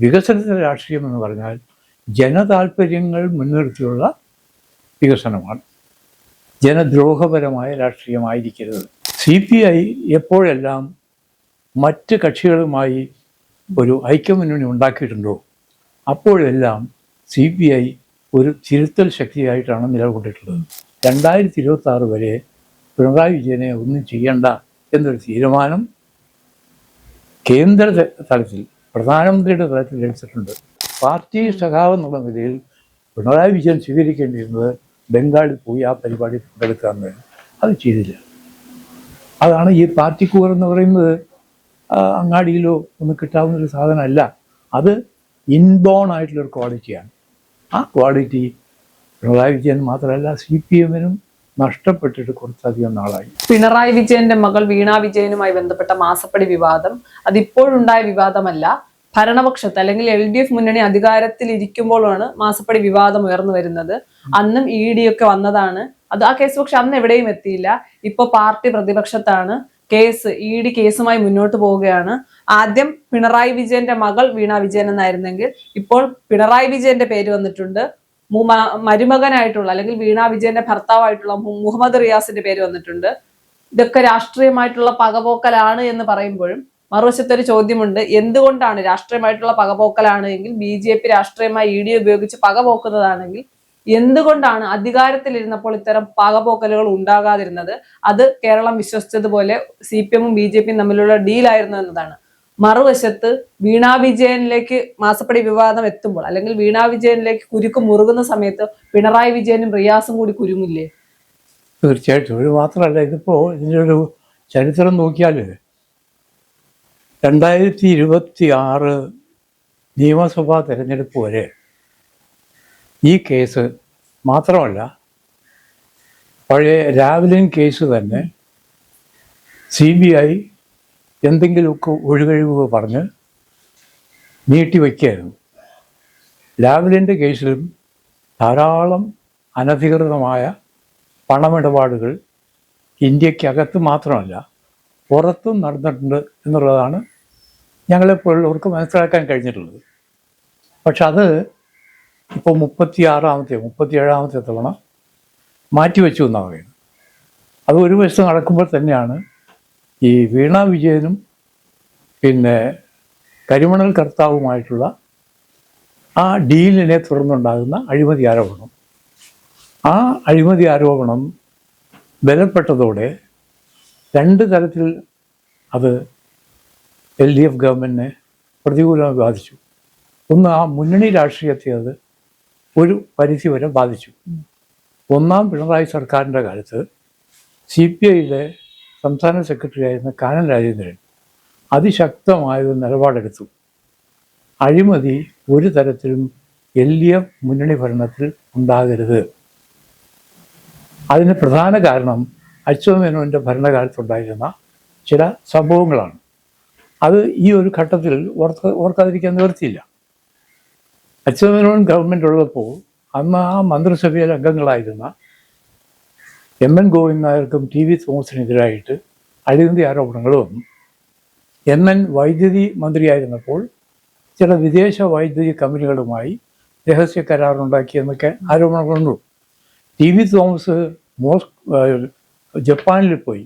വികസനത്തിൻ്റെ രാഷ്ട്രീയം എന്ന് പറഞ്ഞാൽ ജനതാൽപര്യങ്ങൾ മുൻനിർത്തിയുള്ള വികസനമാണ്. ജനദ്രോഹപരമായ രാഷ്ട്രീയമായിരിക്കരുത്. CPI എപ്പോഴെല്ലാം മറ്റ് കക്ഷികളുമായി ഒരു ഐക്യമുന്നണി ഉണ്ടാക്കിയിട്ടുണ്ടോ അപ്പോഴെല്ലാം CPI ഒരു തിരുത്തൽ ശക്തിയായിട്ടാണ് നിലകൊണ്ടിട്ടുള്ളത്. 2026 വരെ പിണറായി വിജയനെ ഒന്നും ചെയ്യണ്ട എന്നൊരു തീരുമാനം കേന്ദ്ര തലത്തിൽ പ്രധാനമന്ത്രിയുടെ തലത്തിൽ എടുത്തിട്ടുണ്ട്. പാർട്ടി സഖാവ് എന്നുള്ള നിലയിൽ പിണറായി വിജയൻ സ്വീകരിക്കേണ്ടിയിരുന്നത് ബംഗാളിൽ പോയി ആ പരിപാടി പങ്കെടുക്കുക എന്നാണ്. അത് ചെയ്തില്ല. അതാണ് ഈ പാർട്ടി കൂർ എന്ന് പറയുന്നത് അങ്ങാടിയിലോ ഒന്നും കിട്ടാവുന്നൊരു സാധനമല്ല. അത് ഇൻബോൺ ആയിട്ടുള്ളൊരു ക്വാളിറ്റിയാണ്. ആ ക്വാളിറ്റി പിണറായി വിജയൻ മാത്രമല്ല CPM-നും നഷ്ടപ്പെട്ടിട്ട് കുറച്ചധികം നാളായി. പിണറായി വിജയന്റെ മകൾ വീണ വിജയനുമായി ബന്ധപ്പെട്ട മാസപ്പടി വിവാദം അതിപ്പോഴുണ്ടായ വിവാദമല്ല. ഭരണപക്ഷത്ത് അല്ലെങ്കിൽ LDF മുന്നണി അധികാരത്തിൽ ഇരിക്കുമ്പോഴാണ് മാസപ്പടി വിവാദം ഉയർന്നു വരുന്നത്. അന്നും ED ഒക്കെ വന്നതാണ്. അത് ആ കേസ് പക്ഷെ അന്ന് എവിടെയും എത്തിയില്ല. ഇപ്പൊ പാർട്ടി പ്രതിപക്ഷത്താണ്. ED കേസുമായി മുന്നോട്ട് പോവുകയാണ്. ആദ്യം പിണറായി വിജയന്റെ മകൾ വീണ വിജയൻ എന്നായിരുന്നെങ്കിൽ ഇപ്പോൾ പിണറായി വിജയന്റെ പേര് വന്നിട്ടുണ്ട്. മരുമകനായിട്ടുള്ള അല്ലെങ്കിൽ വീണ വിജയന്റെ ഭർത്താവായിട്ടുള്ള മുഹമ്മദ് റിയാസിന്റെ പേര് വന്നിട്ടുണ്ട്. ഇതൊക്കെ രാഷ്ട്രീയമായിട്ടുള്ള പകപോക്കലാണ് എന്ന് പറയുമ്പോഴും മറുവശത്തൊരു ചോദ്യമുണ്ട്. എന്തുകൊണ്ടാണ് രാഷ്ട്രീയമായിട്ടുള്ള പകപോക്കലാണ് എങ്കിൽ BJP രാഷ്ട്രീയമായി ED ഉപയോഗിച്ച് പകപോക്കുന്നതാണെങ്കിൽ എന്തുകൊണ്ടാണ് അധികാരത്തിലിരുന്നപ്പോൾ ഇത്തരം പകപോക്കലുകൾ ഉണ്ടാകാതിരുന്നത്? അത് കേരളം വിശ്വസിച്ചതുപോലെ CPM-ഉം BJP-യും തമ്മിലുള്ള ഡീലായിരുന്നു എന്നതാണ്. മറുവശത്ത് വീണ വിജയനിലേക്ക് മാസപ്പടി വിവാദം എത്തുമ്പോൾ അല്ലെങ്കിൽ വീണ വിജയനിലേക്ക് കുരുക്ക് മുറുകുന്ന സമയത്ത് പിണറായി വിജയനും റിയാസും കൂടി കുരുങ്ങില്ലേ? തീർച്ചയായിട്ടും. ഇത് മാത്രമല്ല, ഇതിൻ്റെ ഒരു ചരിത്രം നോക്കിയാൽ 2026 നിയമസഭാ തെരഞ്ഞെടുപ്പ് വരെ ഈ കേസ് മാത്രമല്ല, പഴയ ലാവ്ലിൻ കേസ് തന്നെ CBI എന്തെങ്കിലുമൊക്കെ ഒഴികഴിവ് പറഞ്ഞ് നീട്ടിവെക്കുകയായിരുന്നു. ലാവ്ലിൻ്റെ കേസിലും ധാരാളം അനധികൃതമായ പണമിടപാടുകൾ ഇന്ത്യക്കകത്ത് മാത്രമല്ല പുറത്തും നടന്നിട്ടുണ്ട് എന്നുള്ളതാണ് ഞങ്ങളെപ്പോലുള്ളവർക്ക് മനസ്സിലാക്കാൻ കഴിഞ്ഞിട്ടുള്ളത്. പക്ഷെ അത് ഇപ്പോൾ 37ാമത്തെ തവണ മാറ്റിവെച്ചു എന്നാണ് പറയുന്നത്. അത് ഒരു വശത്ത് നടക്കുമ്പോൾ തന്നെയാണ് ഈ വീണ വിജയനും പിന്നെ കരിമണൽ കർത്താവുമായിട്ടുള്ള ആ ഡീലിനെ തുടർന്നുണ്ടാകുന്ന അഴിമതി ആരോപണം. ആ അഴിമതി ആരോപണം ബലപ്പെട്ടതോടെ രണ്ട് തരത്തിൽ അത് LDF ഗവൺമെൻറ്റിനെ പ്രതികൂലമായി ബാധിച്ചു. ഒന്ന്, ആ മുന്നണി രാഷ്ട്രീയത്തെ അത് ഒരു പരിധി വരെ ബാധിച്ചു. ഒന്നാം പിണറായി സർക്കാരിൻ്റെ കാലത്ത് CPI-യിലെ സംസ്ഥാന സെക്രട്ടറി ആയിരുന്ന കാനം രാജേന്ദ്രൻ അതിശക്തമായൊരു നിലപാടെടുത്തു. അഴിമതി ഒരു തരത്തിലും LDF മുന്നണി ഭരണത്തിൽ ഉണ്ടാകരുത്. അതിന് പ്രധാന കാരണം അച്യുതമേനോൻ്റെ ഭരണകാലത്തുണ്ടായിരുന്ന ചില സംഭവങ്ങളാണ്. അത് ഈ ഒരു ഘട്ടത്തിൽ ഓർക്കാതിരിക്കാൻ നിവൃത്തിയില്ല. അച്യുതമേനോൻ ഗവൺമെൻറ് ഉള്ളപ്പോൾ അന്ന് ആ മന്ത്രിസഭയിലെ അംഗങ്ങളായിരുന്ന MN ഗോവിന്ദൻ നായർക്കും TV തോമസിനെതിരായിട്ട് അഴിമതി ആരോപണങ്ങൾ വന്നു. MN വൈദ്യുതി മന്ത്രിയായിരുന്നപ്പോൾ ചില വിദേശ വൈദ്യുതി കമ്പനികളുമായി രഹസ്യ കരാറുണ്ടാക്കിയെന്നൊക്കെ ആരോപണങ്ങളുണ്ട്. TV തോമസ് ജപ്പാനിൽ പോയി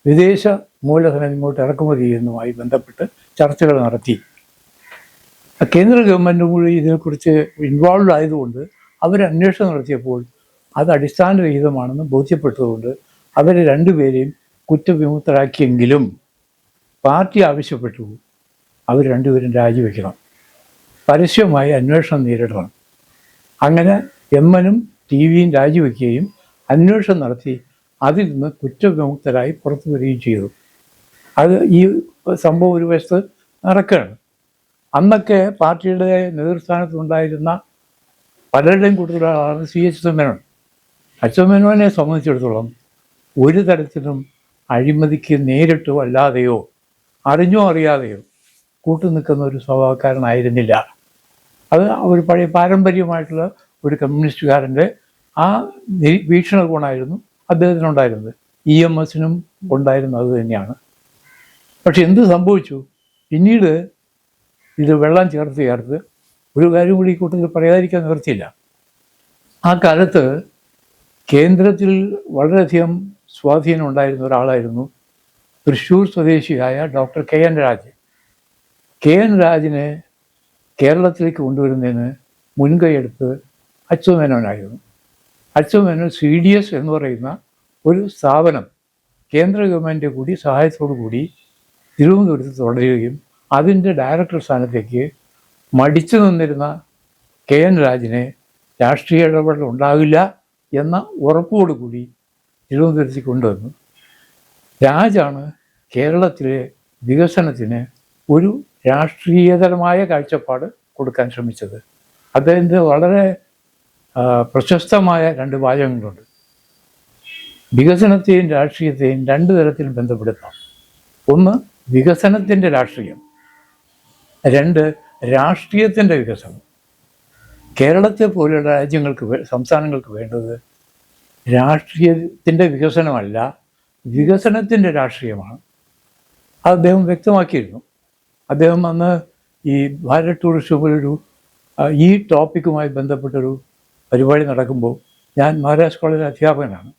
വിദേശ മൂലധനം ഇങ്ങോട്ട് ഇറക്കുമതി ചെയ്യുന്നതുമായി ബന്ധപ്പെട്ട് ചർച്ചകൾ നടത്തി. കേന്ദ്ര ഗവൺമെൻറ്റും കൂടി ഇതിനെക്കുറിച്ച് ഇൻവോൾവ് ആയതുകൊണ്ട് അവർ അന്വേഷണം നടത്തിയപ്പോൾ അത് അടിസ്ഥാനരഹിതമാണെന്ന് ബോധ്യപ്പെട്ടതുകൊണ്ട് അവരെ രണ്ടുപേരെയും കുറ്റവിമുക്തരാക്കിയെങ്കിലും പാർട്ടി ആവശ്യപ്പെട്ടു അവർ രണ്ടുപേരും രാജിവെക്കണം, പരസ്യമായി അന്വേഷണം നേരിടണം. അങ്ങനെ MN-ഉം TV-യും രാജിവെക്കുകയും അന്വേഷണം നടത്തി അതിൽ നിന്ന് കുറ്റവിമുക്തരായി പുറത്തു വരികയും ചെയ്തു. അത് ഈ സംഭവം ഒരു വശത്ത് നടക്കുകയാണ്. അന്നൊക്കെ പാർട്ടിയുടെ നേതൃസ്ഥാനത്തുണ്ടായിരുന്ന പലരുടെയും കൂടുതലാണ് CH മേനോൻ. അച്യുതമേനോനെ സംബന്ധിച്ചിടത്തോളം ഒരു തരത്തിലും അഴിമതിക്ക് നേരിട്ടോ അല്ലാതെയോ അറിഞ്ഞോ അറിയാതെയോ കൂട്ടുനിൽക്കുന്ന ഒരു സ്വഭാവക്കാരനായിരുന്നില്ല. അത് ഒരു പഴയ പാരമ്പര്യമായിട്ടുള്ള ഒരു കമ്മ്യൂണിസ്റ്റുകാരൻ്റെ ആ വീക്ഷണകോണായിരുന്നു അദ്ദേഹത്തിനുണ്ടായിരുന്നത്. EMS-നും ഉണ്ടായിരുന്നത് അത് തന്നെയാണ്. പക്ഷെ എന്ത് സംഭവിച്ചു? പിന്നീട് ഇത് വെള്ളം ചേർത്ത് ഒരു കാര്യം കൂടി ഈ കൂട്ടത്തിൽ പറയാതിരിക്കാൻ നിവൃത്തിയില്ല. ആ കാലത്ത് കേന്ദ്രത്തിൽ വളരെയധികം സ്വാധീനം ഉണ്ടായിരുന്ന ഒരാളായിരുന്നു തൃശ്ശൂർ സ്വദേശിയായ ഡോക്ടർ കെ.എൻ. രാജ്. കെ.എൻ. രാജിനെ കേരളത്തിലേക്ക് കൊണ്ടുവരുന്നതിന് മുൻകൈയെടുത്ത് അച്യുതമേനോനായിരുന്നു. അച്യുതമേനോൻ CDS എന്ന് പറയുന്ന ഒരു സ്ഥാപനം കേന്ദ്ര ഗവൺമെൻറ് കൂടി സഹായത്തോടു കൂടി തിരുവനന്തപുരത്ത് തുടരുകയും അതിൻ്റെ ഡയറക്ടർ സ്ഥാനത്തേക്ക് മടിച്ചു നിന്നിരുന്ന കെ.എൻ. രാജിനെ രാഷ്ട്രീയ ഇടപെടൽ ഉണ്ടാകില്ല എന്ന ഉറപ്പോടുകൂടി തിരുവനന്തപുരത്തേക്ക് കൊണ്ടുവന്നു. രാജാണ് കേരളത്തിലെ വികസനത്തിന് ഒരു രാഷ്ട്രീയതരമായ കാഴ്ചപ്പാട് കൊടുക്കാൻ ശ്രമിച്ചത്. അദ്ദേഹത്തിൻ്റെ വളരെ പ്രശസ്തമായ 2 വാചകങ്ങളുണ്ട്. വികസനത്തെയും രാഷ്ട്രീയത്തെയും 2 തരത്തിൽ ബന്ധപ്പെടുത്താം. ഒന്ന് വികസനത്തിൻ്റെ രാഷ്ട്രീയം, 2 രാഷ്ട്രീയത്തിൻ്റെ വികസനം. കേരളത്തെ പോലെയുള്ള സംസ്ഥാനങ്ങൾക്ക് വേണ്ടത് രാഷ്ട്രീയത്തിൻ്റെ വികസനമല്ല, വികസനത്തിൻ്റെ രാഷ്ട്രീയമാണ്. അദ്ദേഹം വ്യക്തമാക്കിയിരുന്നു. അദ്ദേഹം അന്ന് ഈ ഭാരത് ടൂറിസം പോലൊരു ഈ ടോപ്പിക്കുമായി ബന്ധപ്പെട്ടൊരു പരിപാടി നടക്കുമ്പോൾ ഞാൻ മഹാരാജ് കോളേജിലെ അധ്യാപകനാണ്.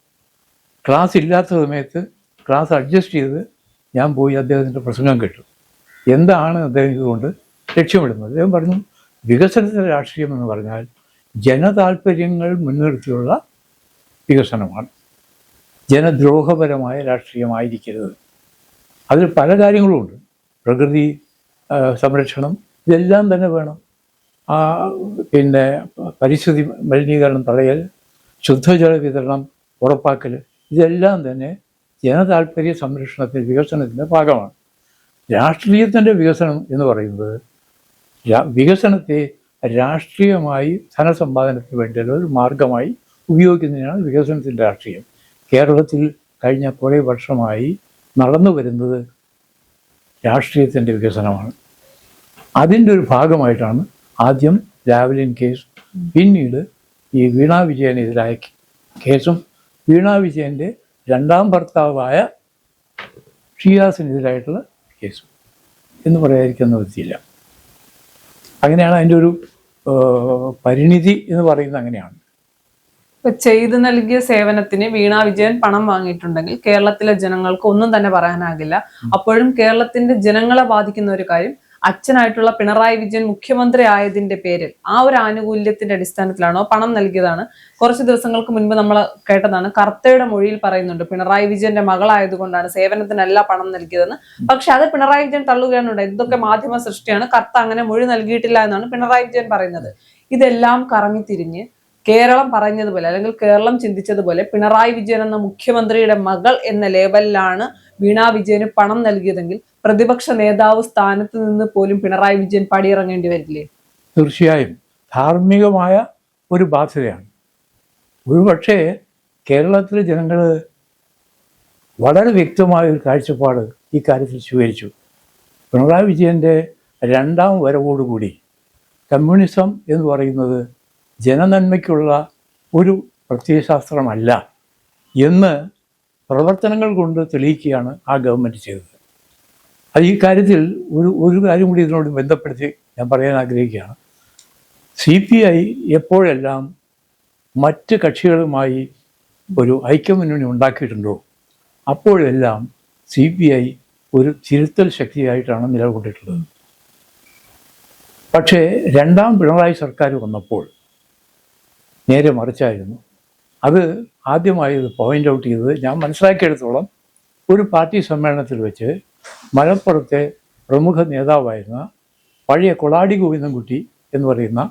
ക്ലാസ് ഇല്ലാത്ത സമയത്ത് ക്ലാസ് അഡ്ജസ്റ്റ് ചെയ്ത് ഞാൻ പോയി അദ്ദേഹത്തിൻ്റെ പ്രസംഗം കേട്ടു. എന്താണ് അദ്ദേഹം ഇതുകൊണ്ട് ലക്ഷ്യമിടുന്നത്? അദ്ദേഹം പറഞ്ഞു, വികസനത്തിൻ്റെ രാഷ്ട്രീയം എന്ന് പറഞ്ഞാൽ ജനതാൽപര്യങ്ങൾ മുൻനിർത്തിയുള്ള വികസനമാണ്, ജനദ്രോഹപരമായ രാഷ്ട്രീയമായിരിക്കരുത്. അതിൽ പല കാര്യങ്ങളുമുണ്ട്. പ്രകൃതി സംരക്ഷണം ഇതെല്ലാം തന്നെ വേണം. പിന്നെ പരിസ്ഥിതി മലിനീകരണം തടയൽ, ശുദ്ധജല വിതരണം ഉറപ്പാക്കൽ, ഇതെല്ലാം തന്നെ ജനതാൽപര്യ സംരക്ഷണത്തിൻ്റെ വികസനത്തിൻ്റെ ഭാഗമാണ്. രാഷ്ട്രീയത്തിൻ്റെ വികസനം എന്ന് പറയുന്നത് വികസനത്തെ രാഷ്ട്രീയമായി ധനസമ്പാദനത്തിന് വേണ്ടിയുള്ള ഒരു മാർഗമായി ഉപയോഗിക്കുന്നതിനാണ് വികസനത്തിൻ്റെ രാഷ്ട്രീയം. കേരളത്തിൽ കഴിഞ്ഞ കുറേ വർഷമായി നടന്നു വരുന്നത് രാഷ്ട്രീയത്തിൻ്റെ വികസനമാണ്. അതിൻ്റെ ഒരു ഭാഗമായിട്ടാണ് ആദ്യം ലാവ്ലിൻ കേസ്, പിന്നീട് ഈ വീണ വിജയനെതിരായ കേസും വീണ വിജയൻ്റെ 2ാം ഭർത്താവായ ഷിയാസിനെതിരായിട്ടുള്ള കേസും എന്ന് പറയാതിരിക്കുന്ന വൃത്തിയില്ല. അങ്ങനെയാണ് അതിൻ്റെ ഒരു പരിണിതി എന്ന് പറയുന്നത്. അങ്ങനെയാണ്. ഇപ്പൊ ചെയ്തു നൽകിയ സേവനത്തിന് വീണ വിജയൻ പണം വാങ്ങിയിട്ടുണ്ടെങ്കിൽ കേരളത്തിലെ ജനങ്ങൾക്ക് ഒന്നും തന്നെ പറയാനാകില്ല. അപ്പോഴും കേരളത്തിന്റെ ജനങ്ങളെ ബാധിക്കുന്ന ഒരു കാര്യം, അച്ഛനായിട്ടുള്ള പിണറായി വിജയൻ മുഖ്യമന്ത്രി ആയതിന്റെ പേരിൽ ആ ഒരു ആനുകൂല്യത്തിന്റെ അടിസ്ഥാനത്തിലാണോ പണം നൽകിയതാണ്. കുറച്ച് ദിവസങ്ങൾക്ക് മുൻപ് നമ്മൾ കേട്ടതാണ്, കർത്തയുടെ മൊഴിയിൽ പറയുന്നുണ്ട് പിണറായി വിജയന്റെ മകളായതുകൊണ്ടാണ് സേവനത്തിനല്ല പണം നൽകിയതെന്ന്. പക്ഷെ അത് പിണറായി വിജയൻ തള്ളുകയാണ്. ഇതൊക്കെ മാധ്യമ സൃഷ്ടിയാണ്, കർത്ത അങ്ങനെ മൊഴി നൽകിയിട്ടില്ല എന്നാണ് പിണറായി വിജയൻ പറയുന്നത്. ഇതെല്ലാം കറങ്ങിത്തിരിഞ്ഞ് കേരളം പറഞ്ഞതുപോലെ അല്ലെങ്കിൽ കേരളം ചിന്തിച്ചതുപോലെ പിണറായി വിജയൻ എന്ന മുഖ്യമന്ത്രിയുടെ മകൾ എന്ന ലേബലിലാണ് വീണ വിജയന് പണം നൽകിയതെങ്കിൽ പ്രതിപക്ഷ നേതാവ് സ്ഥാനത്ത് നിന്ന് പോലും പിണറായി വിജയൻ പടിയിറങ്ങേണ്ടി വരില്ലേ? തീർച്ചയായും ധാർമ്മികമായ ഒരു ബാധ്യതയാണ്. ഒരുപക്ഷേ കേരളത്തിലെ ജനങ്ങൾ വളരെ വ്യക്തമായ ഒരു കാഴ്ചപ്പാട് ഈ കാര്യത്തിൽ സ്വീകരിച്ചു. പിണറായി വിജയൻ്റെ 2ാം വരവോടുകൂടി കമ്മ്യൂണിസം എന്ന് പറയുന്നത് ജനനന്മയ്ക്കുള്ള ഒരു പ്രത്യയശാസ്ത്രമല്ല എന്ന് പ്രവർത്തനങ്ങൾ കൊണ്ട് തെളിയിക്കുകയാണ് ആ ഗവൺമെൻറ് ചെയ്തത്. അത് ഈ കാര്യത്തിൽ ഒരു കാര്യം കൂടി ഇതിനോട് ബന്ധപ്പെടുത്തി ഞാൻ പറയാൻ ആഗ്രഹിക്കുകയാണ്. CPI എപ്പോഴെല്ലാം മറ്റ് കക്ഷികളുമായി ഒരു ഐക്യമുന്നണി ഉണ്ടാക്കിയിട്ടുണ്ടോ അപ്പോഴെല്ലാം CPI ഒരു തിരുത്തൽ ശക്തിയായിട്ടാണ് നിലകൊണ്ടിട്ടുള്ളത്. പക്ഷേ 2ാം പിണറായി സർക്കാർ വന്നപ്പോൾ നേരെ മറിച്ചായിരുന്നു. അത് ആദ്യമായി പോയിൻ്റ് ഔട്ട് ചെയ്തത് ഞാൻ മനസ്സിലാക്കിയെടുത്തോളം ഒരു പാർട്ടി സമ്മേളനത്തിൽ വെച്ച് മലപ്പുറത്തെ പ്രമുഖ നേതാവായിരുന്ന പഴയ കൊളാടി ഗോവിന്ദൻകുട്ടി എന്ന് പറയുന്ന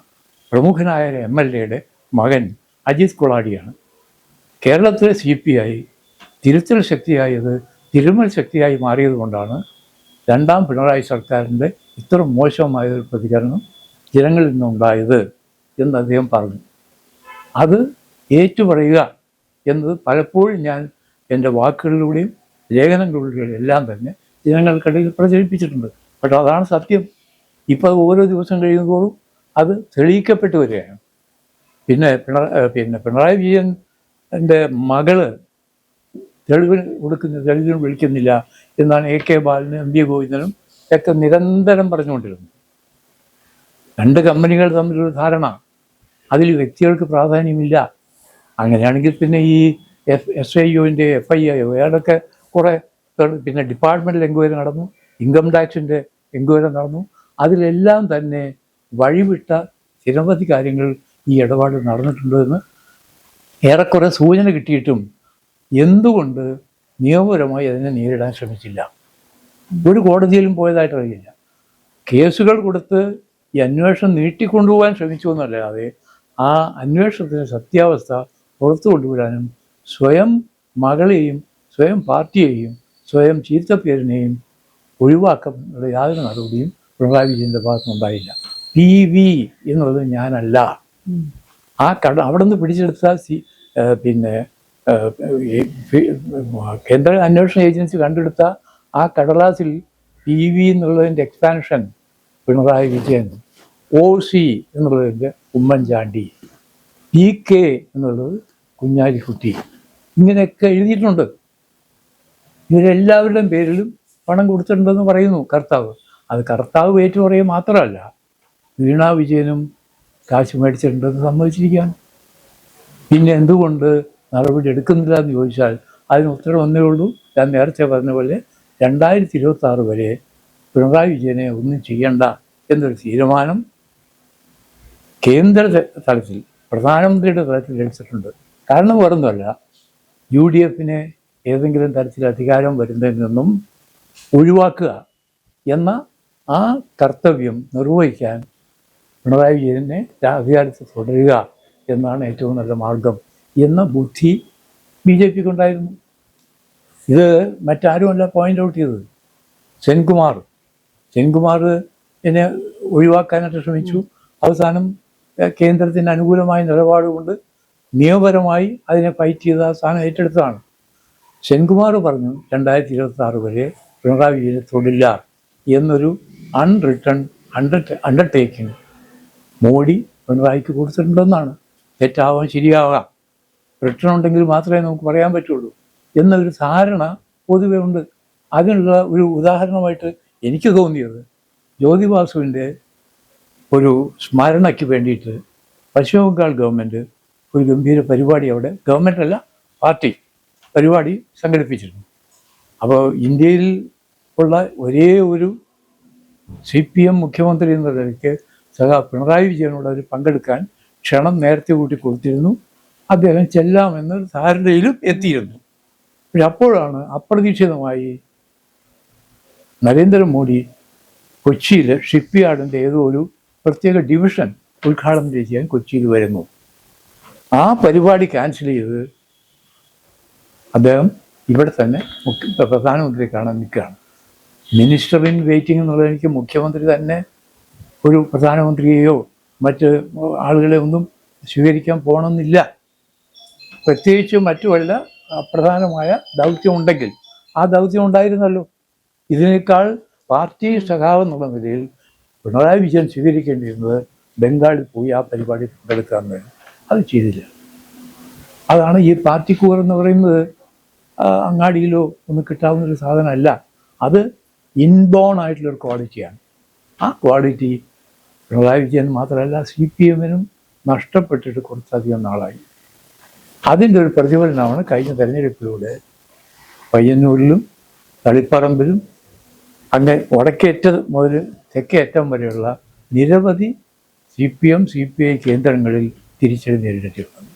പ്രമുഖനായ MLA മകൻ അജിത് കൊളാടിയാണ്. കേരളത്തിലെ CPI തിരുത്തൽ ശക്തിയായത് തിരുമൽ ശക്തിയായി മാറിയത് കൊണ്ടാണ് 2ാം പിണറായി സർക്കാരിൻ്റെ ഇത്ര മോശമായൊരു പ്രതികരണം ജനങ്ങളിൽ നിന്നുണ്ടായത് എന്ന് അദ്ദേഹം പറഞ്ഞു. അത് ഏറ്റുപറയുക എന്നത് പലപ്പോഴും ഞാൻ എൻ്റെ വാക്കുകളിലൂടെയും ലേഖനങ്ങളിലൂടെയും എല്ലാം തന്നെ ജനങ്ങൾക്കിടയിൽ പ്രചരിപ്പിച്ചിട്ടുണ്ട്. പക്ഷേ അതാണ് സത്യം. ഇപ്പോൾ ഓരോ ദിവസം കഴിയുമ്പോഴും അത് തെളിയിക്കപ്പെട്ടു വരികയാണ്. പിന്നെ പിണറായി വിജയൻ്റെ മകള് തെളിവിന് വിളിക്കുന്നില്ല എന്നാണ് AK ബാലനും MV ഗോവിന്ദനും ഒക്കെ നിരന്തരം പറഞ്ഞുകൊണ്ടിരുന്നത്. രണ്ട് കമ്പനികൾ തമ്മിലൊരു ധാരണ, അതിൽ വ്യക്തികൾക്ക് പ്രാധാന്യമില്ല. അങ്ങനെയാണെങ്കിൽ പിന്നെ ഈ SIUവിൻ്റെ FIIO അയാളൊക്കെ കുറേ, പിന്നെ ഡിപ്പാർട്ട്മെൻറ്റൽ എൻക്വയറി നടന്നു, ഇൻകം ടാക്സിൻ്റെ എൻക്വയറി നടന്നു. അതിലെല്ലാം തന്നെ വഴിവിട്ട നിരവധി കാര്യങ്ങൾ ഈ ഇടപാട് നടന്നിട്ടുണ്ടെന്ന് ഏറെക്കുറെ സൂചന കിട്ടിയിട്ടും എന്തുകൊണ്ട് നിയമപരമായി അതിനെ നേരിടാൻ ശ്രമിച്ചില്ല? ഒരു കോടതിയിലും പോയതായിട്ട് അറിയില്ല. കേസുകൾ കൊടുത്ത് ഈ അന്വേഷണം നീട്ടിക്കൊണ്ടുപോകാൻ ശ്രമിച്ചു എന്നല്ലാതെ ആ അന്വേഷണത്തിൻ്റെ സത്യാവസ്ഥ പുറത്തു കൊണ്ടുവരാനും സ്വയം മകളെയും സ്വയം പാർട്ടിയെയും സ്വയം ചീത്തപ്പേരിനെയും ഒഴിവാക്കാനുള്ള യാതൊരു നടപടിയും പിണറായി വിജയൻ്റെ ഭാഗത്തുനിന്നുണ്ടായില്ല. PV എന്നുള്ളത് ഞാനല്ല. ആ അവിടെ നിന്ന് പിടിച്ചെടുത്ത പിന്നെ കേന്ദ്ര അന്വേഷണ ഏജൻസി കണ്ടെടുത്ത ആ കടലാസിൽ PV എന്നുള്ളതിൻ്റെ എക്സ്പാൻഷൻ പിണറായി വിജയൻ, OC എന്നുള്ളതിൻ്റെ ഉമ്മൻചാണ്ടി, PK എന്നുള്ളത് കുഞ്ഞാലിക്കുട്ടി, ഇങ്ങനെയൊക്കെ എഴുതിയിട്ടുണ്ട്. ഇവരെല്ലാവരുടെയും പേരിലും പണം കൊടുത്തിട്ടുണ്ടെന്ന് പറയുന്നു കർത്താവ്. അത് കർത്താവ് ഏറ്റു പറയുക മാത്രമല്ല, വീണാ വിജയനും കാശ് മേടിച്ചിട്ടുണ്ടെന്ന് സമ്മതിച്ചിരിക്കുകയാണ്. പിന്നെ എന്തുകൊണ്ട് നടപടി എടുക്കുന്നില്ല എന്ന് ചോദിച്ചാൽ അതിന് ഉത്തരം ഒന്നേ ഉള്ളൂ. ഞാൻ നേരത്തെ പറഞ്ഞ പോലെ 2026 വരെ പിണറായി വിജയനെ ഒന്നും ചെയ്യണ്ട എന്നൊരു തീരുമാനം കേന്ദ്ര തലത്തിൽ, പ്രധാനമന്ത്രിയുടെ തലത്തിൽ എടുത്തിട്ടുണ്ട്. കാരണം വേറൊന്നുമല്ല, UDFനെ ഏതെങ്കിലും തരത്തിൽ അധികാരം വരുന്നതിൽ നിന്നും ഒഴിവാക്കുക എന്ന ആ കർത്തവ്യം നിർവഹിക്കാൻ പിണറായി വിജയനെ അധികാരത്തിൽ തുടരുക എന്നാണ് ഏറ്റവും നല്ല മാർഗം എന്ന ബുദ്ധി BJPക്ക് ഉണ്ടായിരുന്നു. ഇത് മറ്റാരുമല്ല പോയിൻ്റ് ഔട്ട് ചെയ്തത്. സെൻകുമാർ എന്നെ ഒഴിവാക്കാനായിട്ട് ശ്രമിച്ചു. അവസാനം കേന്ദ്രത്തിന് അനുകൂലമായ നിലപാടുകൊണ്ട് നിയമപരമായി അതിനെ ഫൈറ്റ് ചെയ്ത് ആ സ്ഥാനം ഏറ്റെടുത്തതാണ്. സെൻകുമാർ പറഞ്ഞു 2026 വരെ പിണറായി വിജയനെ തൊടില്ല എന്നൊരു അൺറിട്ടൺ അണ്ടർടേക്കിംഗ് മോഡി പിണറായിക്ക് കൊടുത്തിട്ടുണ്ടെന്നാണ്. തെറ്റാവാൻ ശരിയാവാം, റിട്ടേൺ ഉണ്ടെങ്കിൽ മാത്രമേ നമുക്ക് പറയാൻ പറ്റുള്ളൂ എന്നൊരു ധാരണ പൊതുവെ ഉണ്ട്. അതിനുള്ള ഒരു ഉദാഹരണമായിട്ട് എനിക്ക് തോന്നിയത് ജ്യോതി ബാസുവിൻ്റെ ഒരു സ്മരണയ്ക്ക് വേണ്ടിയിട്ട് പശ്ചിമ ബംഗാൾ ഗവൺമെൻറ് ഒരു ഗംഭീര പരിപാടി, അവിടെ ഗവൺമെൻറ്റല്ല പാർട്ടി പരിപാടി സംഘടിപ്പിച്ചിരുന്നു. അപ്പോൾ ഇന്ത്യയിൽ ഉള്ള ഒരേ ഒരു CPM മുഖ്യമന്ത്രി എന്ന നിലയ്ക്ക് പിണറായി വിജയനോട് അവർ പങ്കെടുക്കാൻ ക്ഷണം നേരത്തെ കൂട്ടി കൊടുത്തിരുന്നു. അദ്ദേഹം ചെല്ലാമെന്നൊരു ധാരണയിലും എത്തിയിരുന്നു. പക്ഷെ അപ്പോഴാണ് അപ്രതീക്ഷിതമായി നരേന്ദ്രമോദി കൊച്ചിയിൽ ഷിപ്പ് യാർഡിൻ്റെ ഏതോ ഒരു പ്രത്യേക ഡിവിഷൻ ഉദ്ഘാടനം ചെയ്യാൻ കൊച്ചിയിൽ വരുന്നു. ആ പരിപാടി ക്യാൻസൽ ചെയ്ത് അദ്ദേഹം ഇവിടെ തന്നെ പ്രധാനമന്ത്രി കാണാൻ നിൽക്കുകയാണ്. മിനിസ്റ്റർ ഇൻ വെയിറ്റിംഗ് എന്നുള്ളത് എനിക്ക് മുഖ്യമന്ത്രി തന്നെ ഒരു പ്രധാനമന്ത്രിയെയോ മറ്റ് ആളുകളെ ഒന്നും സ്വീകരിക്കാൻ പോകണമെന്നില്ല. പ്രത്യേകിച്ച് മറ്റു വല്ല പ്രധാനമായ ദൗത്യമുണ്ടെങ്കിൽ ആ ദൗത്യം ഉണ്ടായിരുന്നല്ലോ. ഇതിനേക്കാൾ പാർട്ടി സഖാവ് എന്നുള്ള നിലയിൽ പിണറായി വിജയൻ സ്വീകരിക്കേണ്ടിയിരുന്നത് ബംഗാളിൽ പോയി ആ പരിപാടി പങ്കെടുക്കാൻ വേണ്ടി. അത് ചെയ്തില്ല. അതാണ് ഈ പാർട്ടി കൂർ എന്ന് പറയുന്നത്. അങ്ങാടിയിലോ ഒന്ന് കിട്ടാവുന്നൊരു സാധനമല്ല. അത് ഇൻബോൺ ആയിട്ടുള്ളൊരു ക്വാളിറ്റിയാണ്. ആ ക്വാളിറ്റി പിണറായി വിജയൻ മാത്രമല്ല CPMനും നഷ്ടപ്പെട്ടിട്ട് കുറച്ചധികം നാളായി. അതിൻ്റെ ഒരു പ്രതിഫലനമാണ് കഴിഞ്ഞ തെരഞ്ഞെടുപ്പിലൂടെ പയ്യന്നൂരിലും തളിപ്പറമ്പിലും അങ്ങനെ വടക്കേറ്റം മുതൽ തെക്കേറ്റം വരെയുള്ള നിരവധി CPM CPI കേന്ദ്രങ്ങളിൽ തിരിച്ചടി നേരിടേണ്ടി വന്നു.